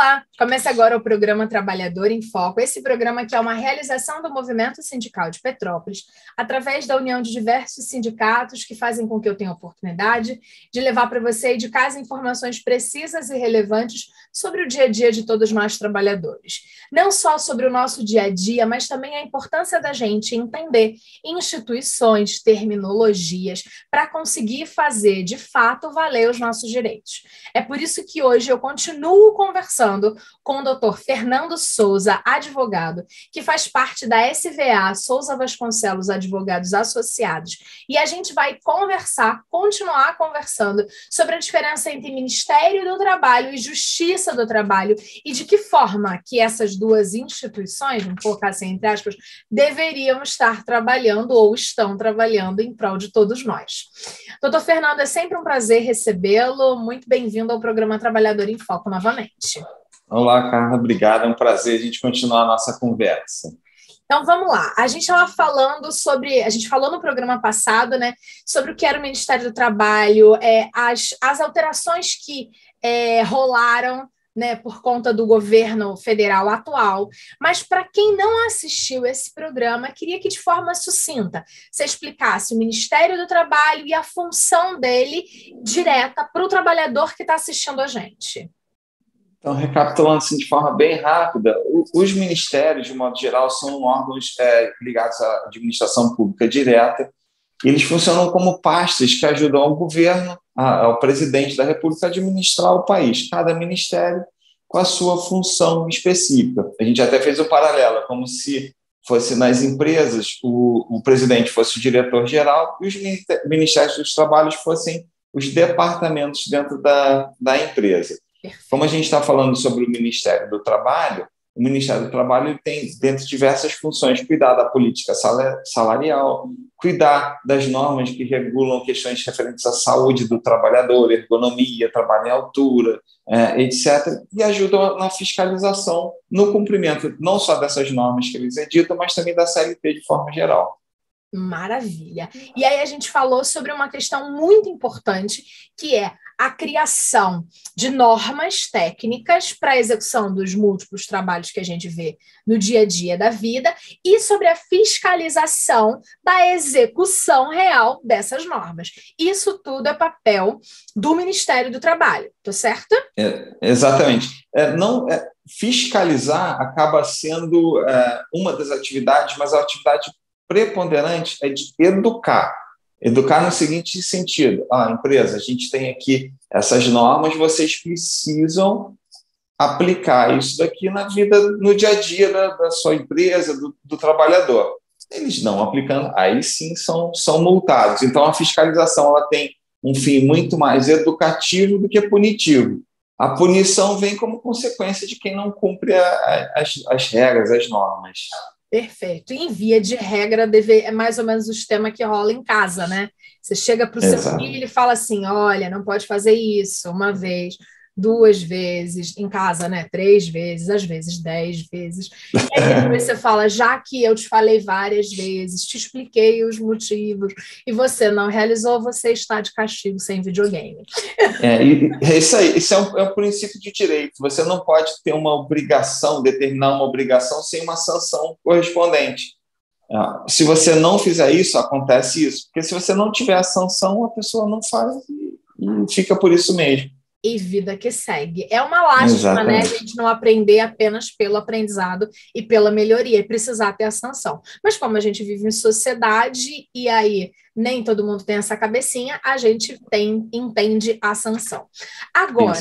Olá! Começa agora o programa Trabalhador em Foco. Esse programa que é uma realização do Movimento Sindical de Petrópolis, através da união de diversos sindicatos que fazem com que eu tenha a oportunidade de levar para você de casa informações precisas e relevantes sobre o dia a dia de todos nós trabalhadores. Não só sobre o nosso dia a dia, mas também a importância da gente entender instituições, terminologias, para conseguir fazer, de fato, valer os nossos direitos. É por isso que hoje eu continuo conversando com o Dr. Fernando Souza, advogado, que faz parte da SVA, Souza Vasconcelos Advogados Associados, e a gente vai continuar conversando sobre a diferença entre Ministério do Trabalho e Justiça do Trabalho e de que forma que essas duas instituições, vamos colocar assim entre aspas, deveriam estar trabalhando ou estão trabalhando em prol de todos nós. Doutor Fernando, é sempre um prazer recebê-lo, muito bem-vindo ao programa Trabalhador em Foco novamente. Olá, Carla, obrigado, é um prazer a gente continuar a nossa conversa. Então, vamos lá. A gente falou no programa passado, né, sobre o que era o Ministério do Trabalho, as alterações que rolaram, né, por conta do governo federal atual. Mas, para quem não assistiu esse programa, queria que, de forma sucinta, você explicasse o Ministério do Trabalho e a função dele direta para o trabalhador que está assistindo a gente. Então, recapitulando assim, de forma bem rápida, os ministérios, de modo geral, são órgãos ligados à administração pública direta. Eles funcionam como pastas que ajudam ao governo, ao presidente da República, a administrar o país, cada ministério com a sua função específica. A gente até fez o paralelo, como se fosse nas empresas, o presidente fosse o diretor-geral e os ministérios dos trabalhos fossem os departamentos dentro da empresa. Como a gente está falando sobre o Ministério do Trabalho tem, dentre diversas funções, cuidar da política salarial, cuidar das normas que regulam questões referentes à saúde do trabalhador, ergonomia, trabalho em altura, etc., e ajudam na fiscalização, no cumprimento não só dessas normas que eles editam, mas também da CLT de forma geral. Maravilha. E aí a gente falou sobre uma questão muito importante, que é a criação de normas técnicas para a execução dos múltiplos trabalhos que a gente vê no dia a dia da vida e sobre a fiscalização da execução real dessas normas. Isso tudo é papel do Ministério do Trabalho, tá certo? Exatamente. Fiscalizar acaba sendo uma das atividades, mas a atividade preponderante é de educar. Educar no seguinte sentido: empresa, a gente tem aqui essas normas, vocês precisam aplicar isso daqui na vida, no dia a dia da sua empresa, do trabalhador. Eles não aplicando, aí sim são multados. Então, a fiscalização ela tem um fim muito mais educativo do que punitivo. A punição vem como consequência de quem não cumpre as regras, as normas. Perfeito. E em via de regra, é mais ou menos o sistema que rola em casa, né? Você chega para o seu filho e fala assim, olha, não pode fazer isso uma vez, 2 vezes, em casa, né? 3 vezes, às vezes 10 vezes. E aí depois você fala, já que eu te falei várias vezes, te expliquei os motivos, e você não realizou, você está de castigo sem videogame. É isso aí. Isso é um princípio de direito. Você não pode ter uma obrigação, determinar uma obrigação sem uma sanção correspondente. Se você não fizer isso, acontece isso. Porque se você não tiver a sanção, a pessoa não faz e fica por isso mesmo. E vida que segue. É uma lástima, né, a gente não aprender apenas pelo aprendizado e pela melhoria, e precisar ter a sanção. Mas como a gente vive em sociedade, e aí nem todo mundo tem essa cabecinha, a gente entende a sanção. Agora,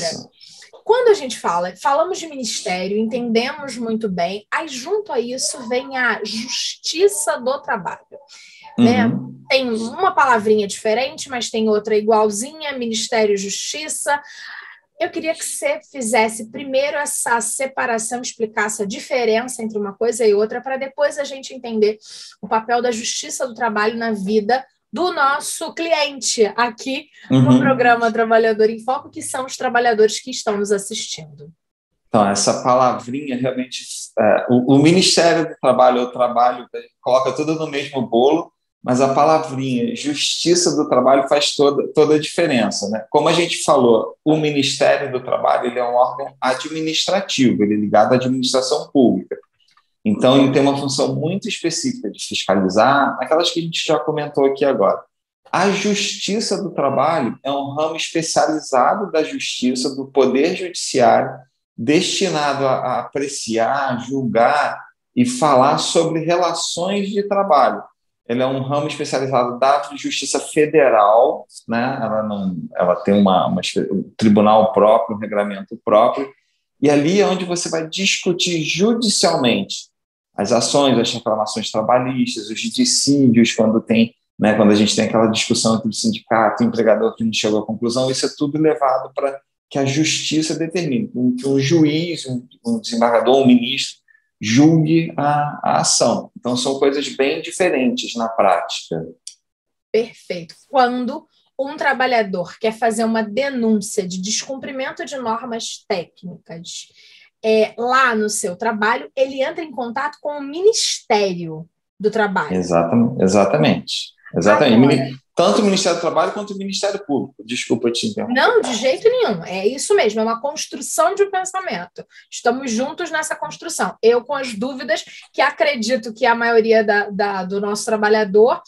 quando a gente falamos de ministério, entendemos muito bem, aí junto a isso vem a Justiça do Trabalho. Né? Tem uma palavrinha diferente, mas tem outra igualzinha, Ministério e Justiça. Eu queria que você fizesse primeiro essa separação, explicasse a diferença entre uma coisa e outra, para depois a gente entender o papel da Justiça do Trabalho na vida do nosso cliente aqui no programa Trabalhador em Foco, que são os trabalhadores que estão nos assistindo. Então, essa palavrinha realmente... o Ministério do Trabalho, o trabalho, coloca tudo no mesmo bolo, mas a palavrinha justiça do trabalho faz toda a diferença, né? Como a gente falou, o Ministério do Trabalho ele é um órgão administrativo, ele é ligado à administração pública. Então, ele tem uma função muito específica de fiscalizar, aquelas que a gente já comentou aqui agora. A Justiça do Trabalho é um ramo especializado da Justiça, do Poder Judiciário, destinado a apreciar, julgar e falar sobre relações de trabalho. Ele é um ramo especializado da Justiça Federal, né? Ela tem um tribunal próprio, um regulamento próprio, e ali é onde você vai discutir judicialmente as ações, as reclamações trabalhistas, os dissídios, quando a gente tem aquela discussão entre o sindicato e o empregador que não chegou à conclusão, isso é tudo levado para que a justiça determine, que um juiz, um desembargador, um ministro, julgue a ação. Então, são coisas bem diferentes na prática. Perfeito. Quando um trabalhador quer fazer uma denúncia de descumprimento de normas técnicas lá no seu trabalho, ele entra em contato com o Ministério do Trabalho. Exatamente. Agora, tanto o Ministério do Trabalho quanto o Ministério Público. Desculpa te interromper. Não, de jeito nenhum. É isso mesmo, é uma construção de um pensamento. Estamos juntos nessa construção. Eu com as dúvidas, que acredito que é a maioria do nosso trabalhador,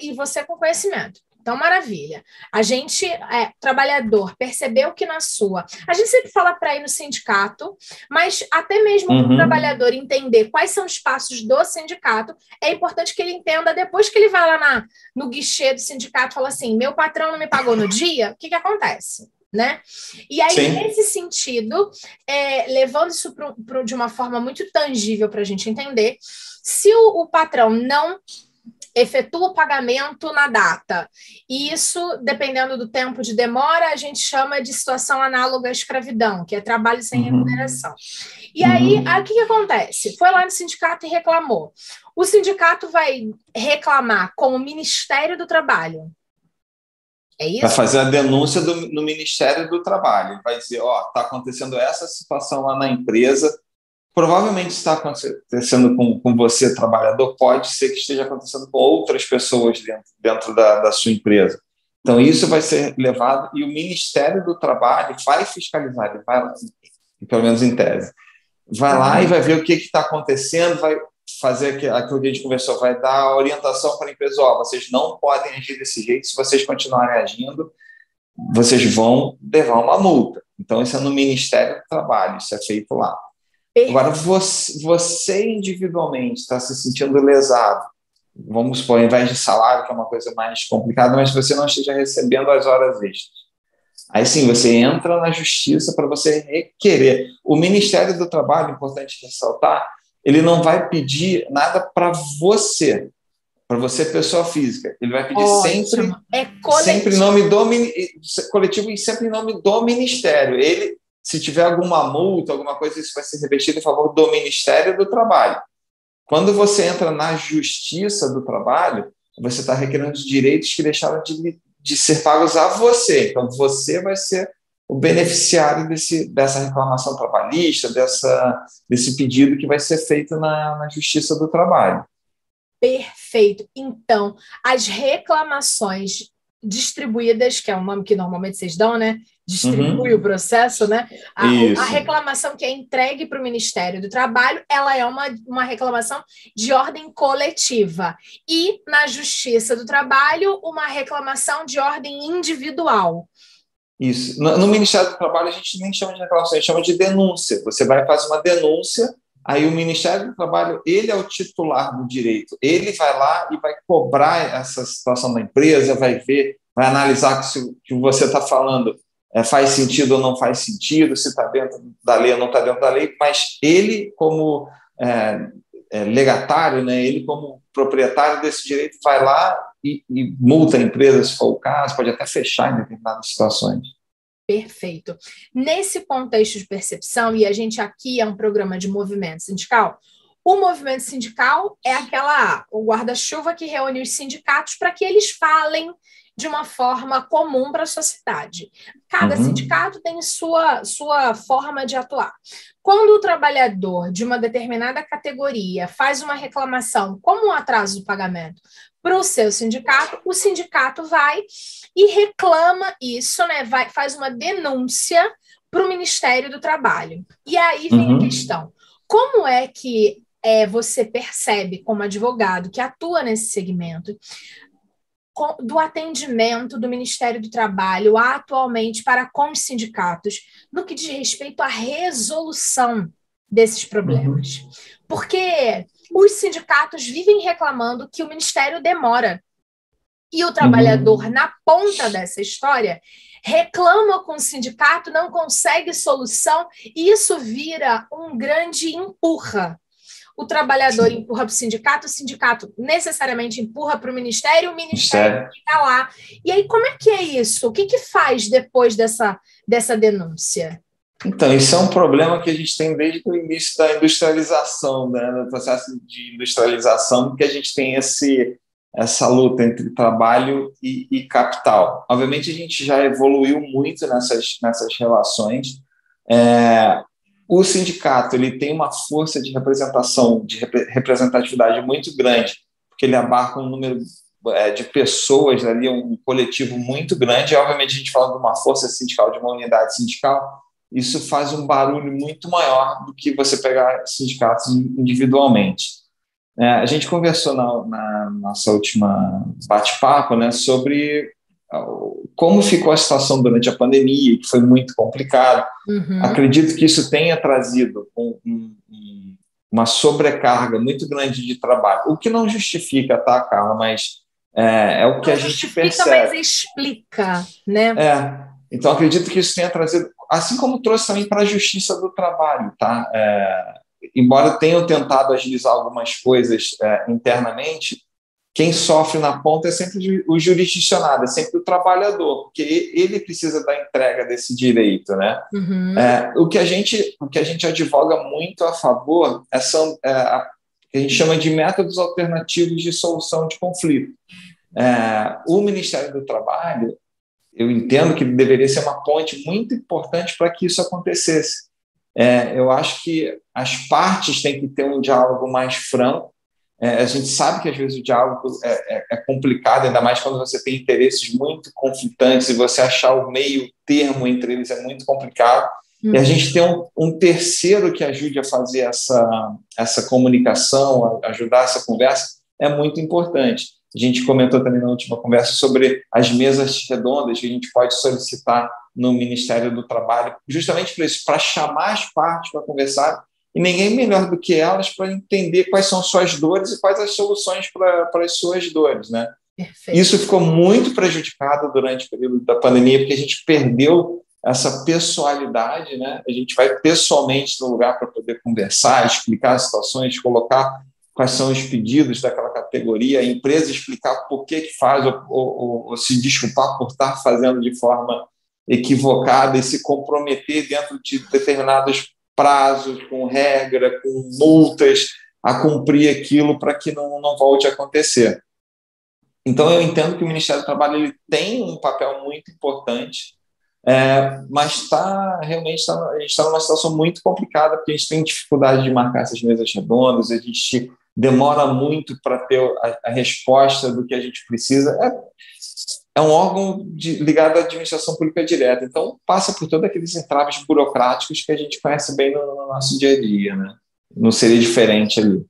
e você com conhecimento. Então, maravilha. A gente, trabalhador, percebeu que na sua... A gente sempre fala para ir no sindicato, mas até mesmo para o trabalhador entender quais são os passos do sindicato, é importante que ele entenda, depois que ele vai lá no guichê do sindicato e fala assim, meu patrão não me pagou no dia, o que acontece? Né? E aí, Sim. Nesse sentido, levando isso de uma forma muito tangível para a gente entender, se o patrão não efetua o pagamento na data. E isso, dependendo do tempo de demora, a gente chama de situação análoga à escravidão, que é trabalho sem remuneração. E aí, o que acontece? Foi lá no sindicato e reclamou. O sindicato vai reclamar com o Ministério do Trabalho. É isso? Vai fazer a denúncia no Ministério do Trabalho. Vai dizer, está acontecendo essa situação lá na empresa. Provavelmente está acontecendo com você, trabalhador, pode ser que esteja acontecendo com outras pessoas dentro da sua empresa. Então, isso vai ser levado e o Ministério do Trabalho vai fiscalizar, ele vai lá, pelo menos em tese, vai lá e vai ver o que está acontecendo, vai fazer aquilo que a gente conversou, vai dar orientação para a empresa, vocês não podem agir desse jeito, se vocês continuarem agindo, vocês vão levar uma multa. Então, isso é no Ministério do Trabalho, isso é feito lá. Agora, você individualmente está se sentindo lesado, vamos supor, ao invés de salário, que é uma coisa mais complicada, mas você não esteja recebendo as horas extras. Aí sim, você entra na justiça para você requerer. O Ministério do Trabalho, importante ressaltar, ele não vai pedir nada para você pessoa física. Ele vai pedir sempre em nome do coletivo e sempre em nome do Ministério. Se tiver alguma multa, alguma coisa, isso vai ser revertido em favor do Ministério do Trabalho. Quando você entra na Justiça do Trabalho, você está requerendo os direitos que deixaram de ser pagos a você. Então, você vai ser o beneficiário dessa reclamação trabalhista, desse pedido que vai ser feito na Justiça do Trabalho. Perfeito. Então, as reclamações distribuídas, que é o nome que normalmente vocês dão, né? Distribui o processo, né? A reclamação que é entregue para o Ministério do Trabalho, ela é uma reclamação de ordem coletiva. E, na Justiça do Trabalho, uma reclamação de ordem individual. Isso. No Ministério do Trabalho, a gente nem chama de reclamação, a gente chama de denúncia. Você vai fazer uma denúncia, aí o Ministério do Trabalho, ele é o titular do direito. Ele vai lá e vai cobrar essa situação da empresa, vai ver, vai analisar se o que você está falando faz sentido ou não faz sentido, se está dentro da lei ou não está dentro da lei, mas ele, como legatário, né, ele, como proprietário desse direito, vai lá e multa a empresa, se for o caso, pode até fechar em determinadas situações. Perfeito. Nesse contexto de percepção, e a gente aqui é um programa de movimento sindical, o movimento sindical é o guarda-chuva que reúne os sindicatos para que eles falem de uma forma comum para a sociedade. Cada sindicato tem sua forma de atuar. Quando o trabalhador de uma determinada categoria faz uma reclamação, como um atraso do pagamento, para o seu sindicato, o sindicato vai e reclama isso, né? Faz uma denúncia para o Ministério do Trabalho. E aí vem a questão: como é que você percebe, como advogado que atua nesse segmento, do atendimento do Ministério do Trabalho atualmente para com os sindicatos, no que diz respeito à resolução desses problemas? Porque os sindicatos vivem reclamando que o Ministério demora. E o trabalhador, na ponta dessa história, reclama com o sindicato, não consegue solução, e isso vira um grande empurra. O trabalhador empurra para o sindicato necessariamente empurra para o Ministério fica lá. E aí, como é que é isso? O que faz depois dessa denúncia? Então, isso é um problema que a gente tem desde o início da industrialização, né? No processo de industrialização, que a gente tem essa luta entre trabalho e capital. Obviamente, a gente já evoluiu muito nessas relações. O sindicato ele tem uma força de representação, de representatividade muito grande, porque ele abarca um número de pessoas ali, um coletivo muito grande. E, obviamente, a gente fala de uma força sindical, de uma unidade sindical, isso faz um barulho muito maior do que você pegar sindicatos individualmente. A gente conversou na nossa última bate-papo, né, sobre como ficou a situação durante a pandemia, que foi muito complicado. Acredito que isso tenha trazido uma sobrecarga muito grande de trabalho, o que não justifica, tá, Carla, mas é o que a gente percebe. Mas explica, né? Então, acredito que isso tenha trazido, assim como trouxe também para a Justiça do Trabalho, tá? Embora tenham tentado agilizar algumas coisas internamente, quem sofre na ponta é sempre o jurisdicionado, é sempre o trabalhador, porque ele precisa da entrega desse direito, né? O que a gente advoga muito a favor são que a gente chama de métodos alternativos de solução de conflito. O Ministério do Trabalho, eu entendo que deveria ser uma ponte muito importante para que isso acontecesse. Eu acho que as partes têm que ter um diálogo mais franco. A gente sabe que, às vezes, o diálogo é complicado, ainda mais quando você tem interesses muito conflitantes e você achar o meio termo entre eles é muito complicado. E a gente tem um terceiro que ajude a fazer essa comunicação, a ajudar essa conversa, é muito importante. A gente comentou também na última conversa sobre as mesas redondas que a gente pode solicitar no Ministério do Trabalho, justamente para isso, para chamar as partes para conversar, e ninguém melhor do que elas para entender quais são suas dores e quais as soluções para as suas dores, né? Perfeito. Isso ficou muito prejudicado durante o período da pandemia, porque a gente perdeu essa pessoalidade, né? A gente vai pessoalmente no lugar para poder conversar, explicar as situações, colocar quais são os pedidos daquela categoria, a empresa explicar por que faz ou se desculpar por estar fazendo de forma equivocada e se comprometer dentro de determinados prazos, com regra, com multas, a cumprir aquilo para que não volte a acontecer. Então, eu entendo que o Ministério do Trabalho ele tem um papel muito importante, mas a gente está numa situação muito complicada, porque a gente tem dificuldade de marcar essas mesas redondas, a gente demora muito para ter a resposta do que a gente precisa. É um órgão ligado à administração pública direta, então passa por todos aqueles entraves burocráticos que a gente conhece bem no nosso dia a dia, né? Não seria diferente ali.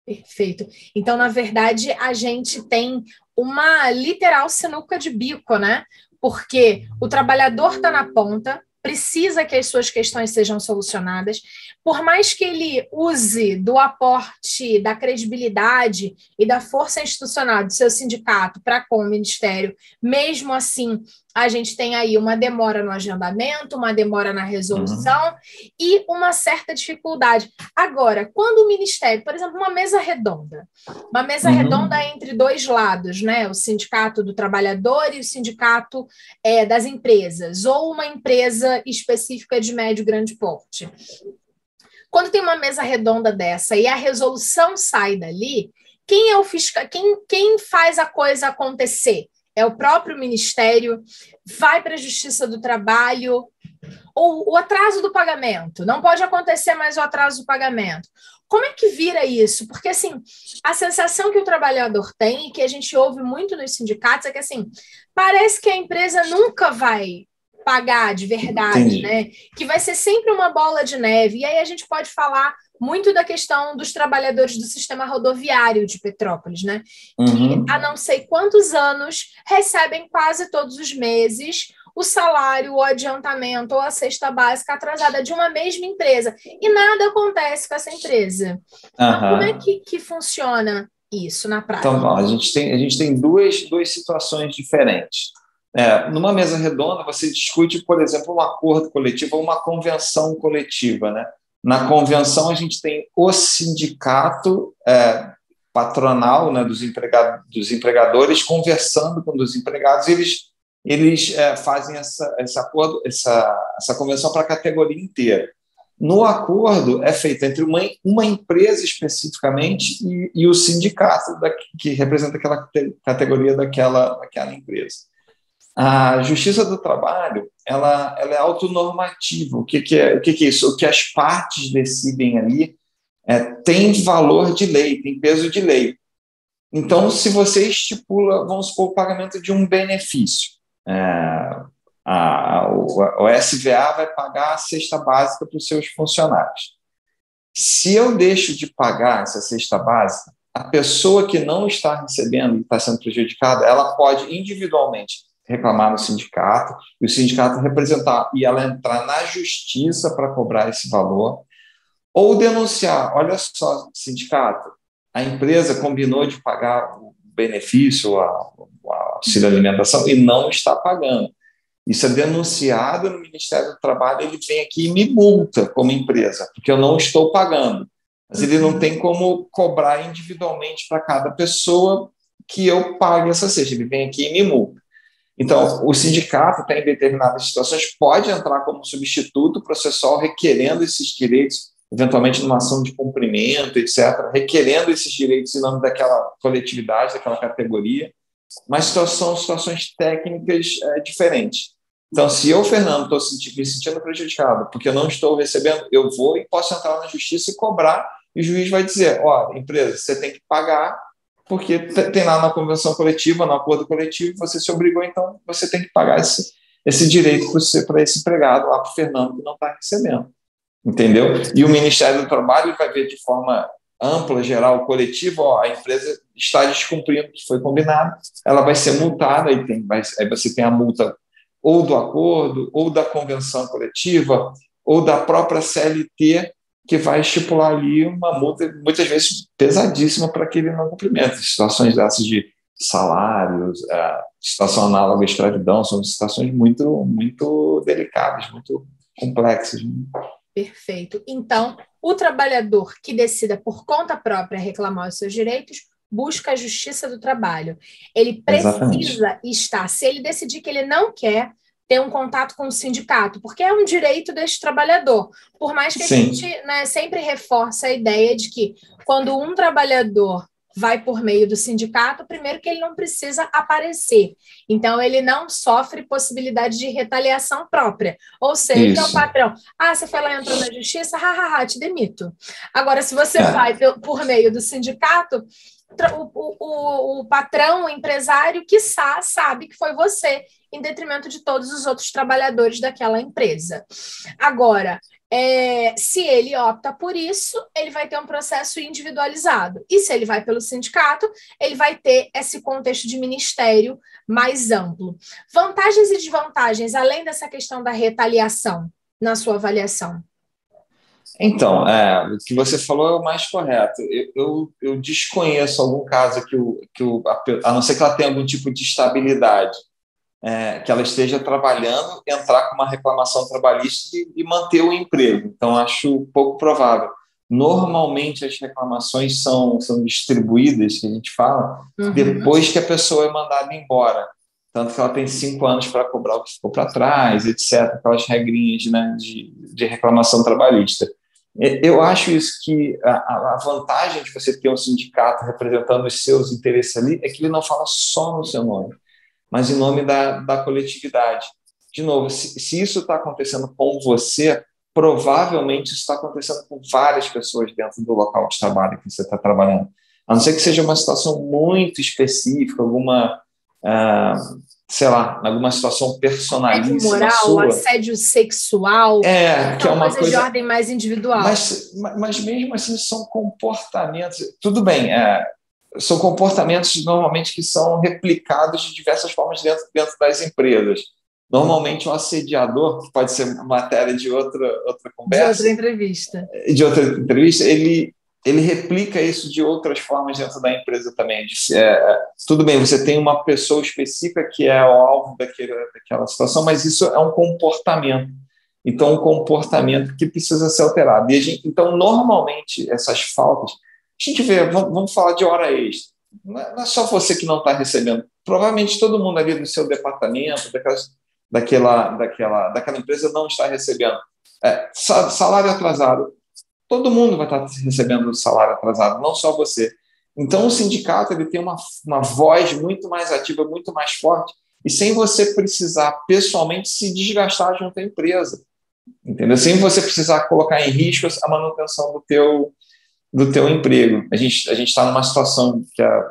Perfeito. Então, na verdade, a gente tem uma literal sinuca de bico, né? Porque o trabalhador está na ponta, precisa que as suas questões sejam solucionadas, por mais que ele use do aporte, da credibilidade e da força institucional do seu sindicato para com o Ministério, mesmo assim, a gente tem aí uma demora no agendamento, uma demora na resolução e uma certa dificuldade. Agora, quando o Ministério, por exemplo, uma mesa redonda entre dois lados, né? O sindicato do trabalhador e o sindicato das empresas, ou uma empresa específica de médio e grande porte. Quando tem uma mesa redonda dessa e a resolução sai dali, quem é o fiscal? Quem faz a coisa acontecer? É o próprio Ministério? Vai para a Justiça do Trabalho? ou o atraso do pagamento, não pode acontecer mais o atraso do pagamento. Como é que vira isso? Porque, assim, a sensação que o trabalhador tem, e que a gente ouve muito nos sindicatos, é que, assim, parece que a empresa nunca vai pagar de verdade, né? Que vai ser sempre uma bola de neve. E aí a gente pode falar muito da questão dos trabalhadores do sistema rodoviário de Petrópolis, né? Que há não sei quantos anos recebem quase todos os meses o salário, o adiantamento ou a cesta básica atrasada de uma mesma empresa. E nada acontece com essa empresa. Então, como é que funciona isso na prática? Então, bom, a gente tem duas situações diferentes. Numa mesa redonda, você discute, por exemplo, um acordo coletivo ou uma convenção coletiva, né? Na convenção, a gente tem o sindicato patronal, né, dos empregadores conversando com os empregados, e eles fazem esse acordo, essa convenção para a categoria inteira. No acordo é feito entre uma empresa especificamente e o sindicato que representa aquela categoria daquela empresa. A Justiça do Trabalho ela é autonormativa. O que é isso? O que as partes decidem ali tem valor de lei, tem peso de lei. Então, se você estipula, vamos supor, o pagamento de um benefício, o SVA vai pagar a cesta básica para os seus funcionários. Se eu deixo de pagar essa cesta básica, a pessoa que não está recebendo e está sendo prejudicada, ela pode individualmente reclamar no sindicato, e o sindicato representar e ela entrar na justiça para cobrar esse valor, ou denunciar, olha só, sindicato, a empresa combinou de pagar o benefício, o auxílio alimentação, e não está pagando. Isso é denunciado no Ministério do Trabalho, ele vem aqui e me multa como empresa, porque eu não estou pagando. Mas ele não tem como cobrar individualmente para cada pessoa que eu pague essa cesta. Ele vem aqui e me multa. Então, o sindicato, em determinadas situações, pode entrar como substituto processual requerendo esses direitos, eventualmente numa ação de cumprimento, etc., requerendo esses direitos em nome daquela coletividade, daquela categoria, mas são situações técnicas diferentes. Então, se eu, Fernando, estou me sentindo prejudicado porque eu não estou recebendo, eu vou e posso entrar na justiça e cobrar, e o juiz vai dizer, empresa, você tem que pagar, porque tem lá na convenção coletiva, no acordo coletivo, você se obrigou, então você tem que pagar esse direito para esse empregado lá para o Fernando que não está recebendo. Entendeu? E o Ministério do Trabalho vai ver de forma ampla, geral, coletiva, a empresa está descumprindo o que foi combinado, ela vai ser multada, aí você tem a multa ou do acordo, ou da convenção coletiva, ou da própria CLT, que vai estipular ali uma multa, muitas vezes pesadíssima para aquele não cumprimento. Situações dessas de salários, situação análoga à escravidão, são situações muito, muito delicadas, muito complexas. Perfeito. Então, o trabalhador que decida por conta própria reclamar os seus direitos, busca a Justiça do Trabalho. Ele precisa estar, se ele decidir que ele não quer ter um contato com o sindicato, porque é um direito deste trabalhador. Por mais que a gente sempre reforce a ideia de que quando um trabalhador vai por meio do sindicato, primeiro que ele não precisa aparecer. Então, ele não sofre possibilidade de retaliação própria. Ou seja, o patrão, você foi lá e entrou na justiça, te demito. Agora, se você vai por meio do sindicato, o patrão, o empresário, quiçá, sabe que foi você, em detrimento de todos os outros trabalhadores daquela empresa. Agora, se ele opta por isso, ele vai ter um processo individualizado. E se ele vai pelo sindicato, ele vai ter esse contexto de ministério mais amplo. Vantagens e desvantagens, além dessa questão da retaliação, na sua avaliação? Então, o que você falou é o mais correto. Eu desconheço algum caso a não ser que ela tenha algum tipo de estabilidade, que ela esteja trabalhando, entrar com uma reclamação trabalhista e manter o emprego. Então, acho pouco provável. Normalmente, as reclamações são distribuídas, que a gente fala, depois que a pessoa é mandada embora. Tanto que ela tem 5 anos para cobrar o que ficou para trás, etc., aquelas regrinhas, né, de reclamação trabalhista. Eu acho isso que a vantagem de você ter um sindicato representando os seus interesses ali é que ele não fala só no seu nome, mas em nome da coletividade. de novo, se isso está acontecendo com você, provavelmente isso está acontecendo com várias pessoas dentro do local de trabalho que você está trabalhando. A não ser que seja uma situação muito específica, alguma, sei lá, alguma situação personalíssima assédio moral, sua. assédio sexual, Que é uma coisa de coisa ordem mais individual. Mas mesmo assim são comportamentos, tudo bem, são comportamentos normalmente que são replicados de diversas formas dentro das empresas. Normalmente o assediador, que pode ser matéria de outra conversa, de outra entrevista, ele replica isso de outras formas dentro da empresa também. Tudo bem, você tem uma pessoa específica que é o alvo daquela situação, mas isso é um comportamento. Então, um comportamento que precisa ser alterado. Então, normalmente, essas faltas, a gente vê, vamos falar de hora extra. Não é só você que não está recebendo. Provavelmente todo mundo ali do seu departamento, daquela empresa não está recebendo. Salário atrasado. Todo mundo vai estar recebendo salário atrasado, não só você. Então, o sindicato ele tem uma voz muito mais ativa, muito mais forte, e sem você precisar pessoalmente se desgastar junto à empresa. Entendeu? Sem você precisar colocar em risco a manutenção do teu emprego. A gente está numa situação que o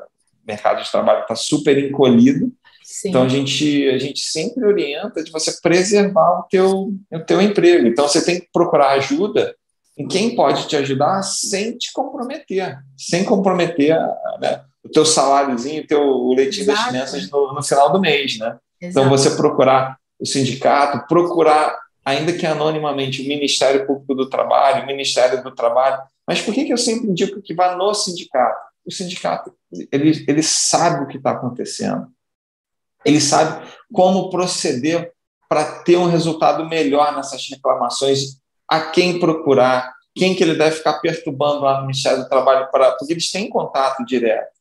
mercado de trabalho está super encolhido. Sim. Então, a gente sempre orienta de você preservar o teu emprego. Então, você tem que procurar ajuda em quem pode te ajudar sem te comprometer, sem comprometer, né, o teu saláriozinho, o leitinho das crianças no final do mês. Né? Então, você procurar o sindicato, procurar, ainda que anonimamente, o Ministério Público do Trabalho, o Ministério do Trabalho. Mas por que eu sempre indico que vá no sindicato? O sindicato ele sabe o que está acontecendo. Ele sabe como proceder para ter um resultado melhor nessas reclamações, a quem procurar, quem que ele deve ficar perturbando lá no Ministério do Trabalho, porque eles têm contato direto.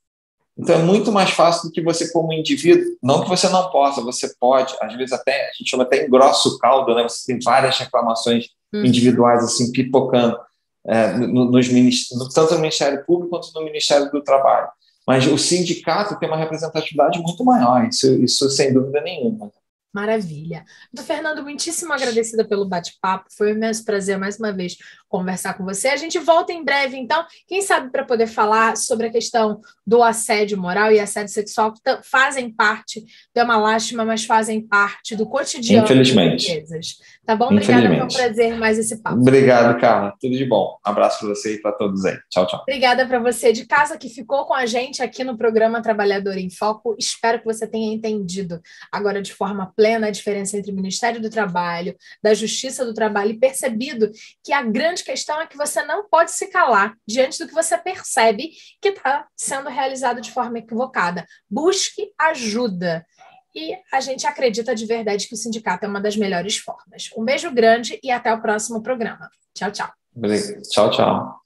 Então, é muito mais fácil do que você, como indivíduo, não que você não possa, você pode, às vezes até, a gente chama até engrossa o caldo, né? Você tem várias reclamações individuais assim, pipocando, tanto no Ministério Público quanto no Ministério do Trabalho. Mas o sindicato tem uma representatividade muito maior, isso sem dúvida nenhuma. Maravilha. Doutor Fernando, muitíssimo agradecida pelo bate-papo. Foi um imenso prazer, mais uma vez, conversar com você. A gente volta em breve, então, quem sabe para poder falar sobre a questão do assédio moral e assédio sexual, que fazem parte, é uma lástima, mas fazem parte do cotidiano das empresas. Tá bom? Obrigada, foi um prazer mais esse papo. Obrigado, Carla. Tudo de bom. Um abraço para você e para todos aí. Tchau, tchau. Obrigada para você de casa que ficou com a gente aqui no programa Trabalhador em Foco. Espero que você tenha entendido agora de forma plena a diferença entre o Ministério do Trabalho, da Justiça do Trabalho e percebido que a grande questão é que você não pode se calar diante do que você percebe que está sendo realizado de forma equivocada. Busque ajuda. E a gente acredita de verdade que o sindicato é uma das melhores formas. Um beijo grande e até o próximo programa. Tchau, tchau. Tchau, tchau.